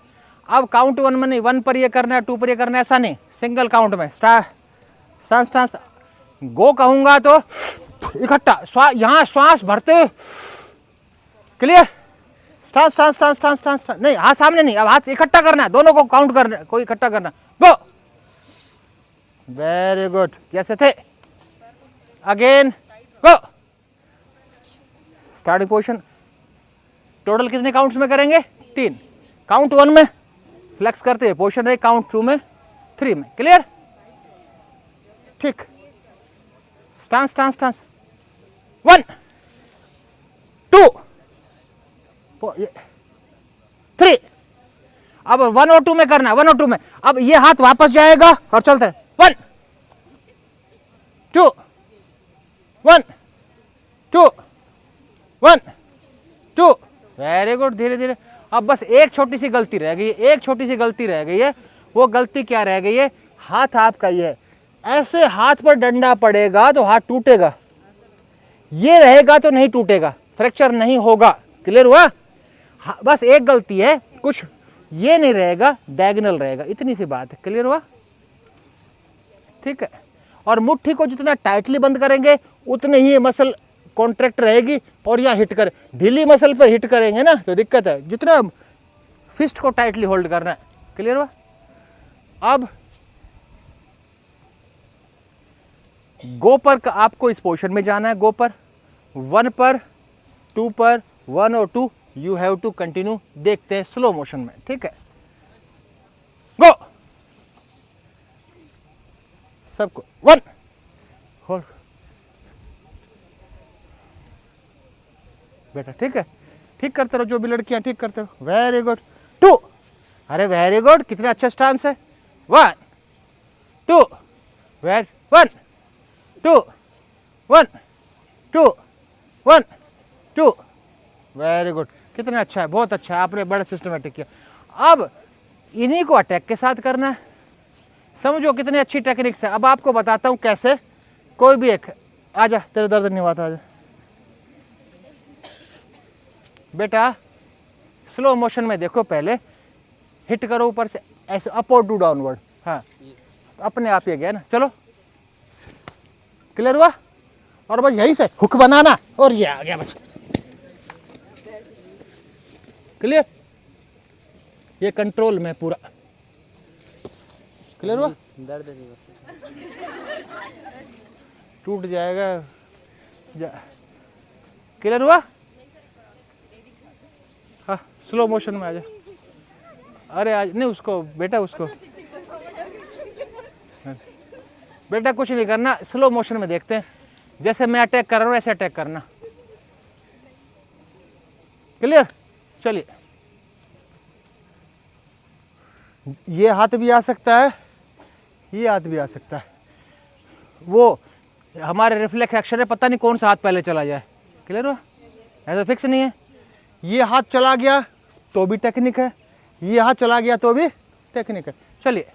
अब काउंट 1 में नहीं, 1 पर ये करना है, 2 पर ये करना है, ऐसा नहीं, सिंगल काउंट में। स्टांस स्टांस, गो कहूंगा तो इकट्ठा यहां श्वास भरते हुए, clear. Stance stance stance stance stance, नहीं हाथ सामने नहीं, अब हाथ इकट्ठा करना है, दोनों को काउंट करना है, कोई इकट्ठा करना। गो, वेरी गुड, जैसे थे। Again go, starting position. Total कितने काउंट्स में करेंगे? 3। काउंट 1 में फ्लेक्स करते हैं, पोजीशन है, काउंट 2 में, 3 में, क्लियर। ठीक, स्टांस स्टांस स्टांस, 1 2 3। अब 1 और 2 में करना है, 1 और 2 में। अब ये हाथ वापस जाएगा और चलते हैं, 1 2 1 2 1 2। वेरी गुड, धीरे धीरे। अब बस एक छोटी सी गलती रह गई है, एक छोटी सी गलती रह गई है। वो गलती क्या रह गई है? हाथ आपका ये है, ऐसे हाथ पर डंडा पड़ेगा तो हाथ टूटेगा, ये रहेगा तो नहीं टूटेगा, फ्रैक्चर नहीं होगा। क्लियर हुआ? बस एक गलती है, कुछ ये नहीं रहेगा, डायगोनल रहेगा, इतनी सी बात है। क्लियर हुआ? ठीक है। और मुट्ठी को जितना टाइटली बंद करेंगे उतने ही मसल कॉन्ट्रैक्ट रहेगी और यहाँ हिट करे। ढीली मसल पर हिट करेंगे ना तो दिक्कत है, जितना फिस्ट को टाइटली होल्ड करना है। क्लियर हुआ? अब गो पर आपको इस पोजीशन में जाना है, गो पर 1 पर 2 पर 1 और 2 यू हैव टू कंटिन्यू। देखते हैं स्लो मोशन में, ठीक है। गो, सबको 1 होल्ड बेटा, ठीक है। ठीक करते रहो, जो भी लड़कियां ठीक करते रहो। वेरी गुड, 2, अरे वेरी गुड, कितना अच्छा स्टांस है। 1 2 वेरी 1 2 1 2 1 2। वेरी गुड, कितना अच्छा है, बहुत अच्छा है, आपने बड़ा सिस्टमेटिक किया। अब इन्हीं को अटैक के साथ करना है। समझो कितनी अच्छी टेक्निक्स है। अब आपको बताता हूं कैसे। कोई भी एक, आजा, तेरे दर्द नहीं हुआ था, आजा बेटा। स्लो मोशन में देखो, पहले हिट करो ऊपर से, ऐसे अपवर्ड टू डाउनवर्ड। हाँ, तो अपने आप ये गया ना। चलो, क्लियर हुआ? और बस यहीं से हुक बनाना और ये आ गया, बस क्लियर। ये कंट्रोल में पूरा। क्लियर हुआ? दर्द नहीं बस। टूट जाएगा क्लियर हुआ? हाँ, स्लो मोशन में आ जा। अरे आज नहीं, उसको बेटा, उसको बेटा कुछ नहीं करना, स्लो मोशन में देखते हैं। जैसे मैं अटैक कर रहा हूँ ऐसे अटैक करना। क्लियर? चलिए, ये हाथ भी आ सकता है, ये हाथ भी आ सकता है। वो हमारे रिफ्लेक्स एक्शन है, पता नहीं कौन सा हाथ पहले चला जाए। क्लियर हुआ? ऐसा फिक्स नहीं है। ये हाथ चला गया तो भी टेक्निक है, ये हाथ चला गया तो भी टेक्निक है। चलिए,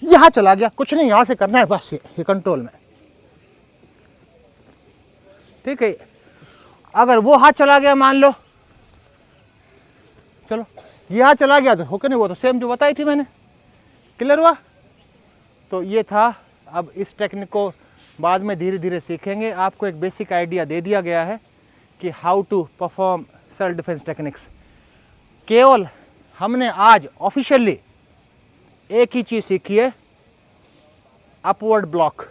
यहां चला गया, कुछ नहीं, यहां से करना है बस, ये कंट्रोल में, ठीक है। अगर वो हाथ चला गया, मान लो, चलो ये हाथ चला गया तो हो नहीं, वो तो सेम जो बताई थी मैंने। क्लियर हुआ? तो ये था। अब इस टेक्निक को बाद में धीरे धीरे सीखेंगे। आपको एक बेसिक आइडिया दे दिया गया है कि how to perform self defence techniques. केवल हमने आज ऑफिशियली एक ही चीज़ सीखी है, अपवर्ड ब्लॉक,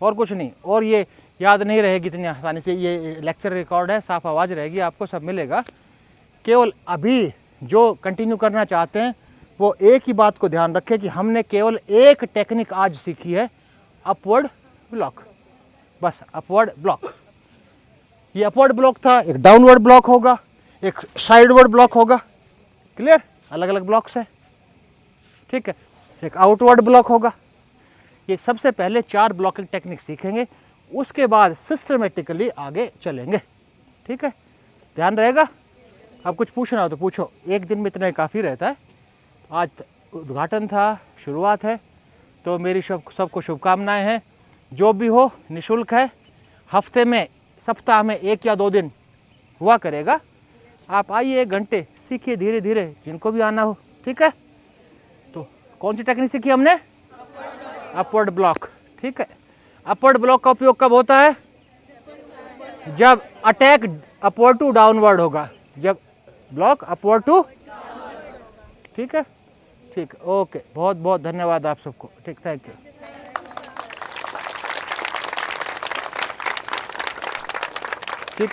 और कुछ नहीं। और ये याद नहीं रहेगी इतनी आसानी से, ये लेक्चर रिकॉर्ड है, साफ आवाज़ रहेगी, आपको सब मिलेगा। केवल अभी जो कंटिन्यू करना चाहते हैं वो एक ही बात को ध्यान रखें कि हमने केवल एक टेक्निक आज सीखी है, अपवर्ड ब्लॉक, बस अपवर्ड ब्लॉक। ये अपवर्ड ब्लॉक था, एक डाउनवर्ड ब्लॉक होगा, एक साइडवर्ड ब्लॉक होगा। क्लियर? अलग अलग ब्लॉक्स है, ठीक है। एक आउटवर्ड ब्लॉक होगा। ये सबसे पहले 4 ब्लॉकिंग टेक्निक सीखेंगे, उसके बाद सिस्टमेटिकली आगे चलेंगे, ठीक है। ध्यान रहेगा? अब कुछ पूछना हो तो पूछो, एक दिन में इतना ही काफ़ी रहता है। आज उद्घाटन था, शुरुआत है, तो मेरी सबको शुभकामनाएं हैं। जो भी हो निःशुल्क है, हफ्ते में सप्ताह में 1 या 2 दिन हुआ करेगा। आप आइए, 1 घंटे सीखिए धीरे धीरे, जिनको भी आना हो, ठीक है। तो कौन सी टेक्निक सीखी हमने? अपवर्ड ब्लॉक, ठीक है। अपवर्ड ब्लॉक का उपयोग कब होता है? जब अटैक अपवर्ड टू डाउनवर्ड होगा, जब ब्लॉक अपवर्ड टू, ठीक है, ठीक, ओके। बहुत बहुत धन्यवाद आप सबको, ठीक, थैंक यू। ठीक है।